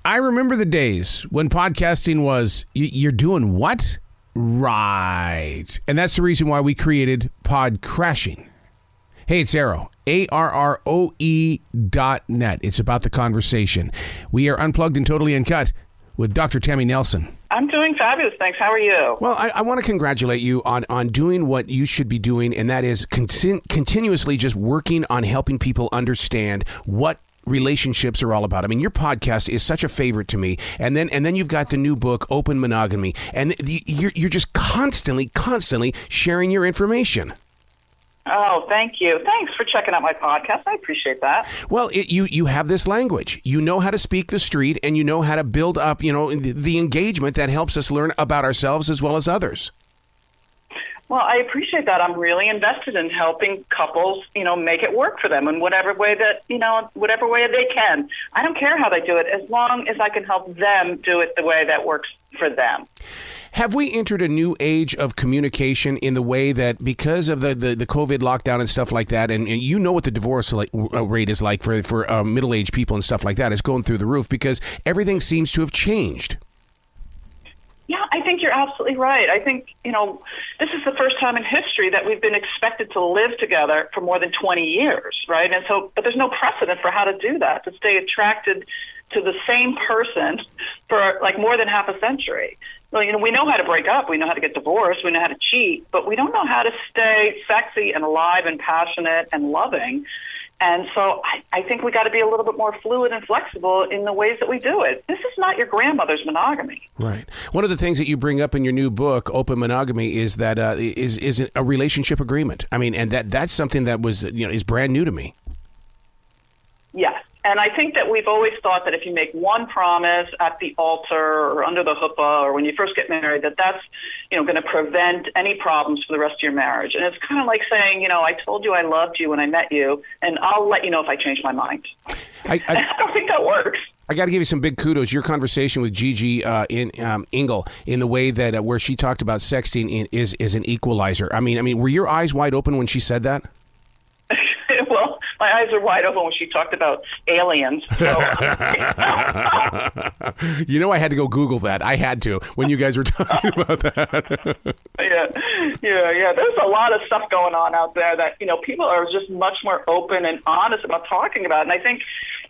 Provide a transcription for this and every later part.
I remember the days when podcasting was, you're doing what? Right. And that's the reason why we created Pod Crashing. Hey, it's Arrow, ARROE.net. It's about the conversation. We are unplugged and totally uncut with Dr. Tammy Nelson. I'm doing fabulous, thanks. How are you? Well, I want to congratulate you on doing what you should be doing, and that is continuously just working on helping people understand what relationships are all about. I mean, your podcast is such a favorite to me, and then you've got the new book, Open Monogamy, and you're just constantly sharing your information. Oh, thank you. Thanks for checking out my podcast. I appreciate that. Well, you have this language. You know how to speak the street, and you know how to build up, the engagement that helps us learn about ourselves as well as others. Well, I appreciate that. I'm really invested in helping couples, make it work for them in whatever way that, whatever way they can. I don't care how they do it, as long as I can help them do it the way that works for them. Have we entered a new age of communication in the way that because of the COVID lockdown and stuff like that, and you know what the divorce rate is like for middle-aged people and stuff like that, it's going through the roof because everything seems to have changed? Yeah, I think you're absolutely right. I think, this is the first time in history that we've been expected to live together for more than 20 years, right? And so, but there's no precedent for how to do that, to stay attracted to the same person for like more than half a century. Well, we know how to break up, we know how to get divorced, we know how to cheat, but we don't know how to stay sexy and alive and passionate and loving. And so I think we got to be a little bit more fluid and flexible in the ways that we do it. This is not your grandmother's monogamy. Right. One of the things that you bring up in your new book, Open Monogamy, is that is a relationship agreement. I mean, and that's something that was is brand new to me. Yes. And I think that we've always thought that if you make one promise at the altar or under the chuppah or when you first get married, that's, going to prevent any problems for the rest of your marriage. And it's kind of like saying, I told you I loved you when I met you, and I'll let you know if I change my mind. I don't think that works. I got to give you some big kudos. Your conversation with Gigi Engel in the way that where she talked about sexting is an equalizer. I mean, were your eyes wide open when she said that? Well, my eyes are wide open when she talked about aliens. So. I had to go Google that. I had to when you guys were talking about that. Yeah. There's a lot of stuff going on out there that, people are just much more open and honest about talking about. And I think,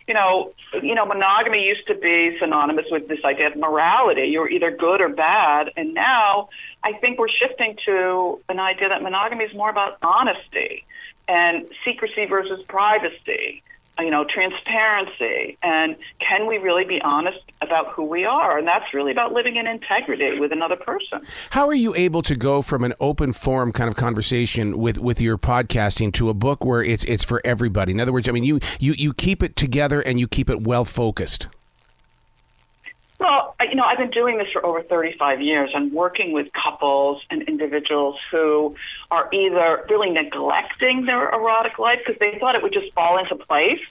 monogamy used to be synonymous with this idea of morality. You're either good or bad. And now I think we're shifting to an idea that monogamy is more about honesty and secrecy versus privacy, transparency, and can we really be honest about who we are? And that's really about living in integrity with another person. How are you able to go from an open forum kind of conversation with your podcasting to a book where it's for everybody? In other words, you keep it together and you keep it well focused. Well, I've been doing this for over 35 years and working with couples and individuals who are either really neglecting their erotic life because they thought it would just fall into place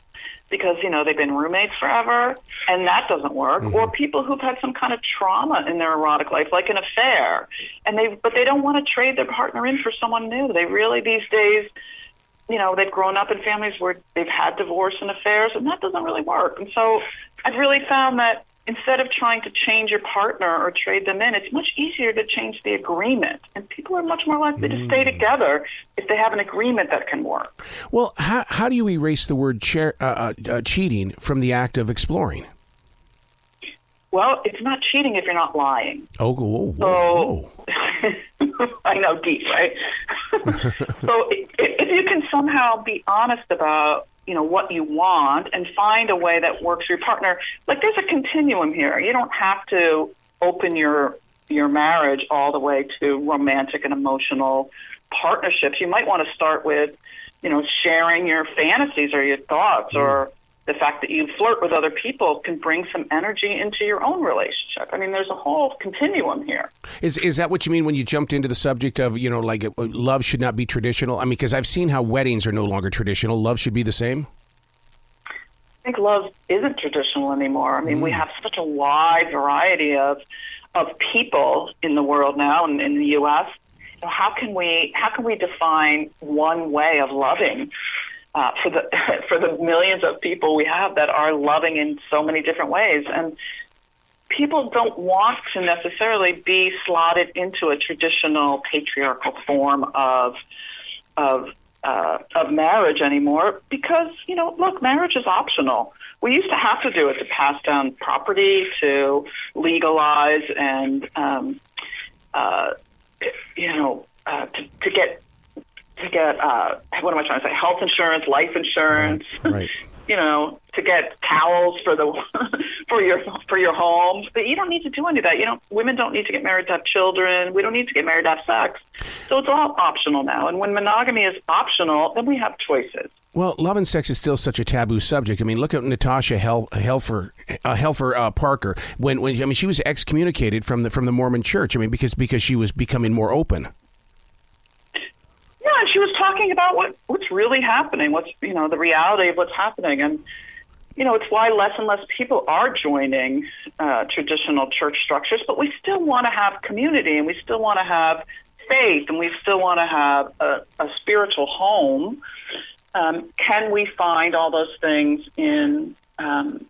because, they've been roommates forever and that doesn't work, or people who've had some kind of trauma in their erotic life, like an affair, but they don't want to trade their partner in for someone new. They really, these days, they've grown up in families where they've had divorce and affairs, and that doesn't really work. And so I've really found that instead of trying to change your partner or trade them in, it's much easier to change the agreement. And people are much more likely to stay together if they have an agreement that can work. Well, how do you erase the word cheating from the act of exploring? Well, it's not cheating if you're not lying. Oh, whoa. I know, deep, right? So if you can somehow be honest about what you want and find a way that works for your partner. Like there's a continuum here. You don't have to open your marriage all the way to romantic and emotional partnerships. You might want to start with, sharing your fantasies or your thoughts or the fact that you flirt with other people can bring some energy into your own relationship. I mean, there's a whole continuum here. Is that what you mean when you jumped into the subject of, love should not be traditional? I mean, because I've seen how weddings are no longer traditional. Love should be the same? I think love isn't traditional anymore. I mean, we have such a wide variety of people in the world now and in the U.S. How can we define one way of loving? for the for the millions of people we have that are loving in so many different ways. And people don't want to necessarily be slotted into a traditional patriarchal form of marriage anymore because, look, marriage is optional. We used to have to do it to pass down property, to legalize, and to get what am I trying to say? Health insurance, life insurance. Right. To get towels for the for your home. But you don't need to do any of that. Women don't need to get married to have children. We don't need to get married to have sex. So it's all optional now. And when monogamy is optional, then we have choices. Well, love and sex is still such a taboo subject. I mean, look at Natasha Helfer Parker. When she was excommunicated from the Mormon Church. I mean, because she was becoming more open. Yeah, and she was talking about what's really happening, what's the reality of what's happening, and it's why less and less people are joining traditional church structures, but we still want to have community, and we still want to have faith, and we still want to have a spiritual home. Can we find all those things in and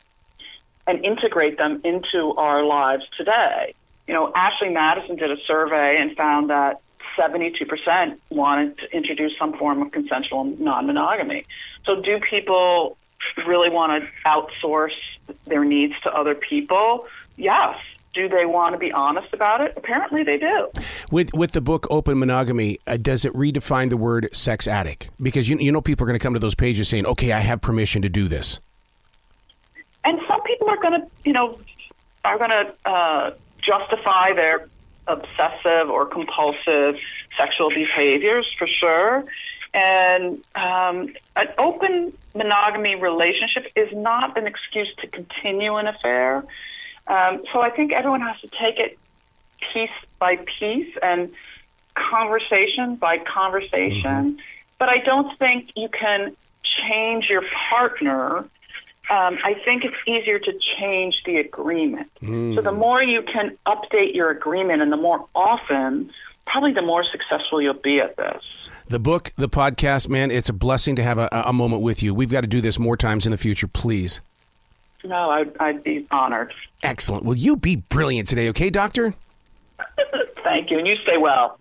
integrate them into our lives today? Ashley Madison did a survey and found that 72% wanted to introduce some form of consensual non-monogamy. So do people really want to outsource their needs to other people? Yes. Do they want to be honest about it? Apparently they do. With the book Open Monogamy, does it redefine the word sex addict? Because people are going to come to those pages saying, okay, I have permission to do this. And some people are going to justify their obsessive or compulsive sexual behaviors, for sure. And an open monogamy relationship is not an excuse to continue an affair. So I think everyone has to take it piece by piece and conversation by conversation. Mm-hmm. But I don't think you can change your partner. I think it's easier to change the agreement. So the more you can update your agreement and the more often, probably the more successful you'll be at this. The book, the podcast, man, it's a blessing to have a moment with you. We've got to do this more times in the future, please. No, I'd be honored. Excellent. Well, you be brilliant today, okay, Doctor? Thank you, and you stay well.